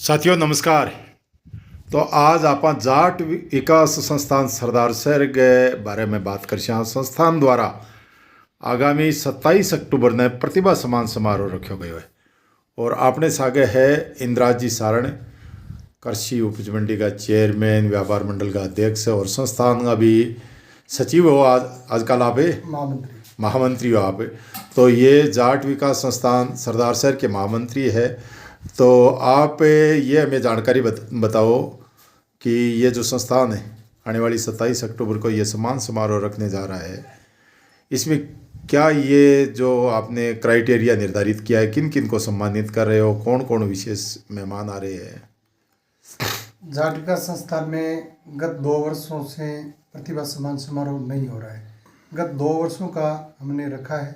साथियों नमस्कार। तो आज आप जाट विकास संस्थान सरदार शहर के बारे में बात कर संस्थान द्वारा आगामी 27 अक्टूबर ने प्रतिभा सम्मान समारोह रखो गयो है और आपने सागे है इंद्राज जी सारण, कृषि उपज मंडी का चेयरमैन, व्यापार मंडल का अध्यक्ष और संस्थान का भी सचिव हो आजकल आप महामंत्री हो आप। तो ये जाट विकास संस्थान सरदार शहर के महामंत्री है। तो आप ये हमें जानकारी बताओ कि ये जो संस्थान है आने वाली 27 अक्टूबर को ये सम्मान समारोह रखने जा रहा है, इसमें क्या ये जो आपने क्राइटेरिया निर्धारित किया है, किन किन को सम्मानित कर रहे हो, कौन कौन विशेष मेहमान आ रहे हैं? जाट विकास संस्थान में गत 2 वर्षों से प्रतिभा सम्मान समारोह नहीं हो रहा है। गत 2 वर्षों का हमने रखा है,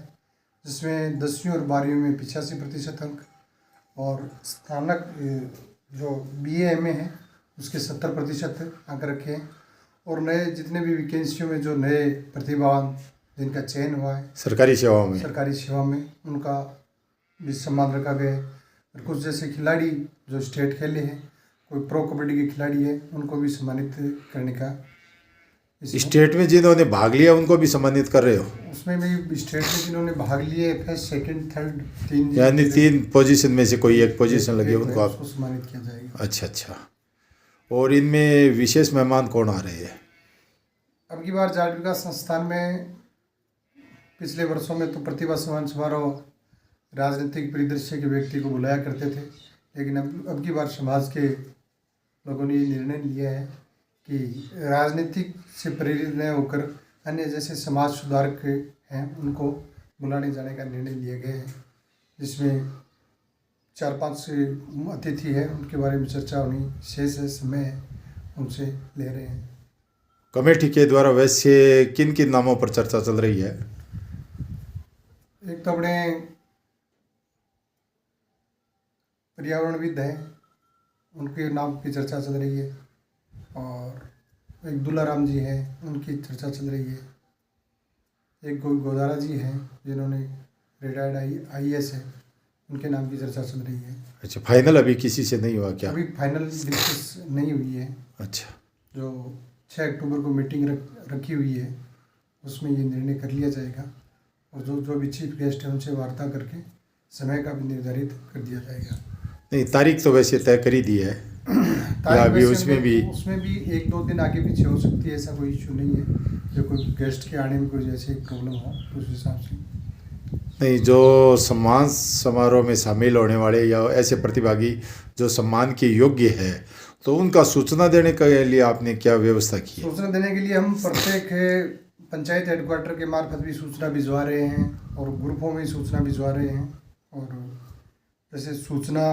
जिसमें 10वीं और 12वीं में 85% अंक और स्नातक जो BA MA है उसके 70% अंक रखे हैं और नए जितने भी वैकेंसियों में जो नए प्रतिभावान जिनका चयन हुआ है सरकारी सेवा में उनका भी सम्मान रखा गया है। और कुछ जैसे खिलाड़ी जो स्टेट खेले हैं, कोई प्रो कबड्डी के खिलाड़ी है, उनको भी सम्मानित करने का। स्टेट में जिन्होंने भाग लिया उनको भी सम्मानित कर रहे हो? उसमें भी स्टेट में जिन्होंने भाग लिए फर्स्ट सेकंड थर्ड 3 यानी 3 पोजीशन में से कोई एक पोजीशन लगी है उनको आप सम्मानित किया जाएगा। अच्छा। और इनमें विशेष मेहमान कौन आ रहे हैं? अब की बार जाट विकास संस्थान में पिछले वर्षों में तो प्रतिभा सम्मान समारोह राजनीतिक परिदृश्य के व्यक्ति को बुलाया करते थे, लेकिन अब की बार समाज के लोगों ने ये निर्णय लिया है कि राजनीतिक से प्रेरित न होकर अन्य जैसे समाज सुधारक हैं उनको बुलाने जाने का निर्णय लिया गया है, जिसमें 4-5 अतिथि हैं, उनके बारे में चर्चा होनी शेष है, समय है, उनसे ले रहे हैं। कमेटी के द्वारा वैसे किन किन नामों पर चर्चा चल रही है? एक तो अपने पर्यावरणविद हैं, उनके नाम की चर्चा चल रही है, और एक दुलाराम जी हैं, उनकी चर्चा चल रही है। एक गोदारा जी हैं जिन्होंने रिटायर्ड IAS है, उनके नाम की चर्चा चल रही है। अच्छा, फाइनल अभी किसी से नहीं हुआ क्या? अभी फाइनल डिस्कस नहीं हुई है। अच्छा, जो 6 अक्टूबर को मीटिंग रखी हुई है उसमें ये निर्णय कर लिया जाएगा और जो भी चीफ गेस्ट है उनसे वार्ता करके समय का भी निर्धारित कर दिया जाएगा। नहीं, तारीख तो वैसे तय कर ही दी है या अभी उसमें भी 1-2 दिन आगे पीछे हो सकती है, ऐसा कोई इशू नहीं है। जो कोई गेस्ट के आने में कोई जैसे प्रॉब्लम हो तो उस हिसाब से नहीं। जो सम्मान समारोह में शामिल होने वाले या ऐसे प्रतिभागी जो सम्मान के योग्य है, तो उनका सूचना देने के लिए आपने क्या व्यवस्था की है? सूचना देने के लिए हम प्रत्येक पंचायत हेडक्वार्टर के मार्फत भी सूचना भिजवा रहे हैं और ग्रुपों में सूचना भिजवा रहे हैं। और जैसे सूचना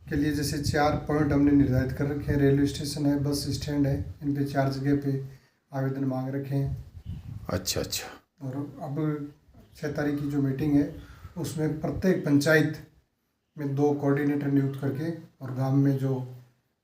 के लिए जैसे 4 पॉइंट हमने निर्धारित कर रखे हैं। रेलवे स्टेशन है, बस स्टैंड है, इन पे 4 जगह पे आवेदन मांग रखे हैं। अच्छा। और अब 6 तारीख की जो मीटिंग है उसमें प्रत्येक पंचायत में 2 कोऑर्डिनेटर नियुक्त करके और गांव में जो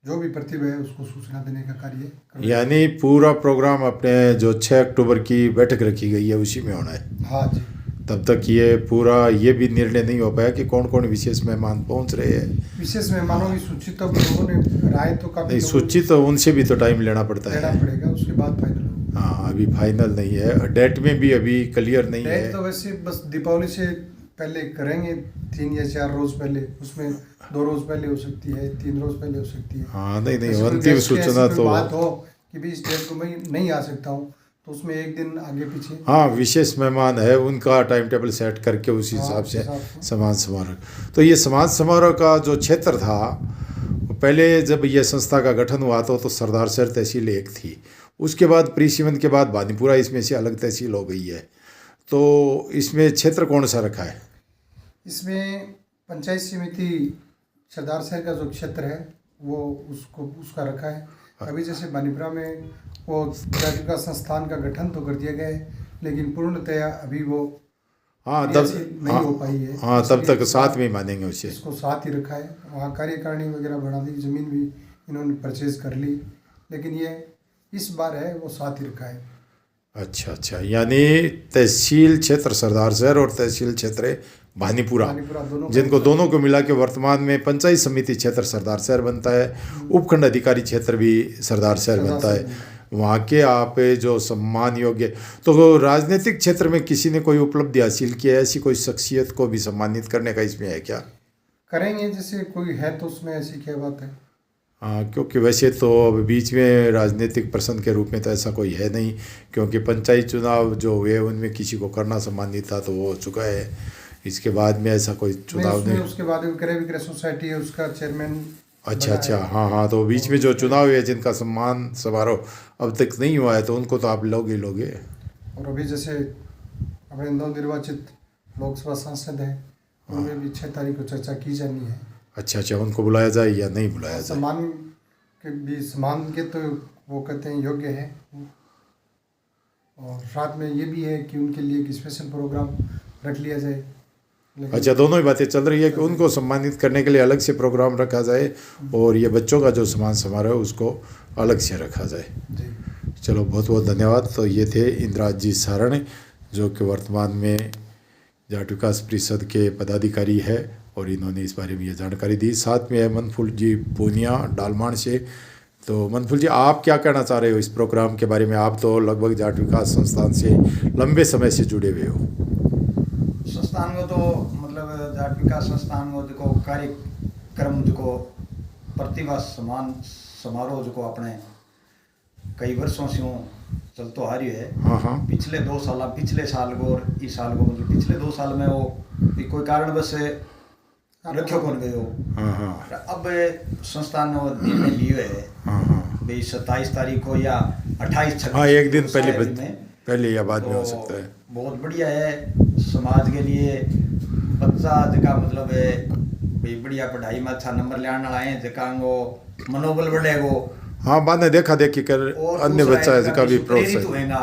भी प्रतिभा है उसको सूचना देने का कार्य। यानी पूरा प्रोग्राम अपने जो 6 अक्टूबर की बैठक रखी गई है उसी में होना है? हाँ जी। तब तक ये पूरा ये भी निर्णय नहीं हो पाया कि कौन कौन विशेष मेहमान पहुंच रहे हैं? विशेष मेहमानों की सूची तो लोगों ने राय तो काफी नहीं, सूची तो उनसे भी तो टाइम लेना पड़ता है। पड़ेगा, उसके बाद फाइनल होगा। हाँ, अभी फाइनल नहीं है, डेट में भी अभी क्लियर नहीं है। डेट तो वैसे बस दीपावली से पहले करेंगे, 3 या 4 रोज पहले, उसमें 2 रोज पहले हो सकती है, 3 रोज पहले हो सकती है। हाँ, नहीं अंतिम सूचना तो बात हो कि भी इस डेट को मैं नहीं आ सकता हूँ तो उसमें 1 दिन आगे पीछे। हाँ, विशेष मेहमान है उनका टाइम टेबल सेट करके उसी हिसाब से सम्मान समारोह। तो ये सम्मान समारोह का जो क्षेत्र था, पहले जब ये संस्था का गठन हुआ तो सरदार शहर तहसील एक थी, उसके बाद परिसीमन के बाद बानीपुरा इसमें से अलग तहसील हो गई है। तो इसमें क्षेत्र कौन सा रखा है? इसमें पंचायत समिति सरदार शहर का जो क्षेत्र है वो उसका रखा है। अभी जैसे बानीपुरा में वो जाट विकास संस्थान का गठन तो कर दिया गया है, लेकिन पूर्णतया अभी वो नहीं हो पाई है। हाँ, तब तक साथ में मानेंगे उसे। इसको साथ ही रखा है। वहाँ कार्यकारिणी वगैरह बढ़ा दी, जमीन भी इन्होंने परचेज कर ली, लेकिन ये इस बार है वो साथ ही रखा है। अच्छा, यानी तहसील क्षेत्र सरदार शहर और तहसील क्षेत्र भानीपुरा, भानीपुरा दोनों का जिनको दोनों को मिला के वर्तमान में पंचायत समिति क्षेत्र सरदार शहर बनता है, उपखंड अधिकारी क्षेत्र भी सरदार शहर बनता है। वहाँ के आप जो सम्मान योग्य, तो राजनीतिक क्षेत्र में किसी ने कोई उपलब्धि हासिल की है, ऐसी कोई शख्सियत को भी सम्मानित करने का इसमें है क्या? करेंगे, जैसे कोई है तो उसमें ऐसी क्या बात है। हाँ, क्योंकि वैसे तो अब बीच में राजनीतिक प्रसंग के रूप में तो ऐसा कोई है नहीं, क्योंकि पंचायत चुनाव जो हुए उनमें किसी को करना सम्मानित था तो वो हो चुका है। इसके बाद में ऐसा कोई चुनाव नहीं। उसके बाद क्रय विक्रय सोसाइटी है, उसका चेयरमैन। अच्छा, हाँ, तो बीच में जो चुनाव हुए जिनका सम्मान समारोह अब तक नहीं हुआ है तो उनको तो आप लोगे। और अभी जैसे अपने नवनिर्वाचित लोकसभा सांसद हैं, उनमें भी 6 तारीख को चर्चा की जानी है। अच्छा, उनको बुलाया जाए या नहीं बुलाया जाए? सम्मान के तो वो कहते हैं योग्य है, और साथ में ये भी है कि उनके लिए एक स्पेशल प्रोग्राम रख लिया जाए। अच्छा, दोनों ही बातें चल रही है कि उनको सम्मानित करने के लिए अलग से प्रोग्राम रखा जाए और ये बच्चों का जो सम्मान समारोह है उसको अलग से रखा जाए। जी, चलो, बहुत बहुत धन्यवाद। तो ये थे इंद्राज जी सारण, जो कि वर्तमान में जाट विकास परिषद के पदाधिकारी है, और इन्होंने इस बारे में ये जानकारी दी। साथ में है मनफुल जी पूनिया डालमाण से। तो मनफुल जी, आप क्या कहना चाह रहे हो इस प्रोग्राम के बारे में? आप तो लगभग जाट विकास संस्थान से लंबे समय से जुड़े हुए हो। संस्थान को तो मतलब जाट विकास संस्थान को जो कार्यक्रम जो प्रतिभा सम्मान समारोह जो अपने कई वर्षों से चलते आ रही है। हाँ, पिछले साल को और इस साल को, मतलब पिछले 2 साल में वो कोई कारणवश रखो कौन गए हो। हाँ, अब संस्थान ने निर्णय लिए है भाई 27 तारीख को या 28-26, हाँ, एक दिन पहले या बाद में हो सकता है। बहुत बढ़िया है समाज के लिए। बच्चा जका मतलब है भाई बढ़िया पढ़ाई में अच्छा नंबर ले आने वाला है, जका को मनोबल बढ़ेगो। हाँ, बाद में देखा देखी कर अन्य बच्चा है जिसका भी प्रेरित होएगा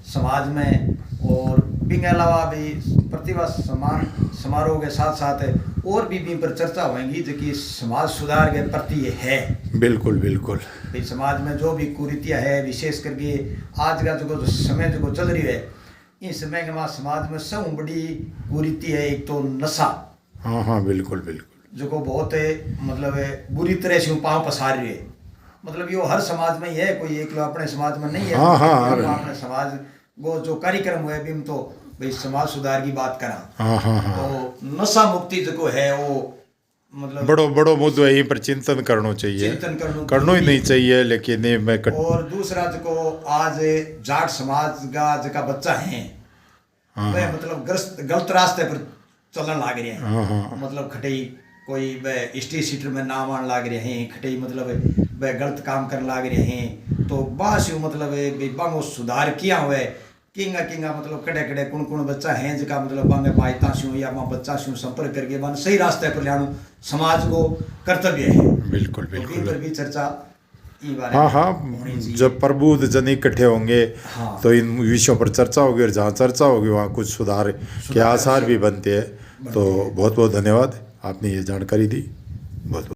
समाज में। और बिंग अलावा भी प्रतिभा सम्मान समारोह के साथ साथ और भी पर चर्चा होगी जो कि समाज सुधार के प्रति है। बिल्कुल भाई समाज में जो भी कुरीतियाँ है, विशेष करके आज का जो समय जो चल रही है, इस समय के बाद समाज में सब बड़ी कुरीति है। एक तो नशा, हाँ, बिल्कुल जो को बहुत मतलब बुरी तरह से पाँव पसार रही है। मतलब ये हर समाज में ही है, कोई एक लोग अपने समाज में नहीं है। हाँ, अपने समाज वो जो कार्यक्रम हुए भी तो भाई समाज सुधार की बात करा। हाँ, तो नशा मुक्ति जो है वो मतलब बड़ो मुद्दो है, पर चिंतन करना चाहिए, करना ही नहीं चाहिए। लेकिन और दूसरा जो आज जाट समाज का जो बच्चा है वह मतलब गलत रास्ते पर चलने लग रहे हैं। मतलब खटई कोई वह स्टेज सीटर में नाम आने लग रहे हैं, खटई मतलब वह गलत काम करने लग रहे हैं। तो बास मतलब बांगो सुधार किया हुआ है। किंगा मतलब कड़े कुण बच्चा है जिका मतलब बांगे पायता शू या माँ बच्चा शू संपर्क करके बान सही रास्ते पर लाणु समाज को कर्तव्य है। बिल्कुल पर भी चर्चा हाँ, जब प्रबुद्ध जन इकट्ठे होंगे तो इन विषयों पर चर्चा होगी, और जहाँ चर्चा होगी वहाँ कुछ सुधार के आसार भी बनते हैं। तो बहुत बहुत धन्यवाद, आपने ये जानकारी दी। बहुत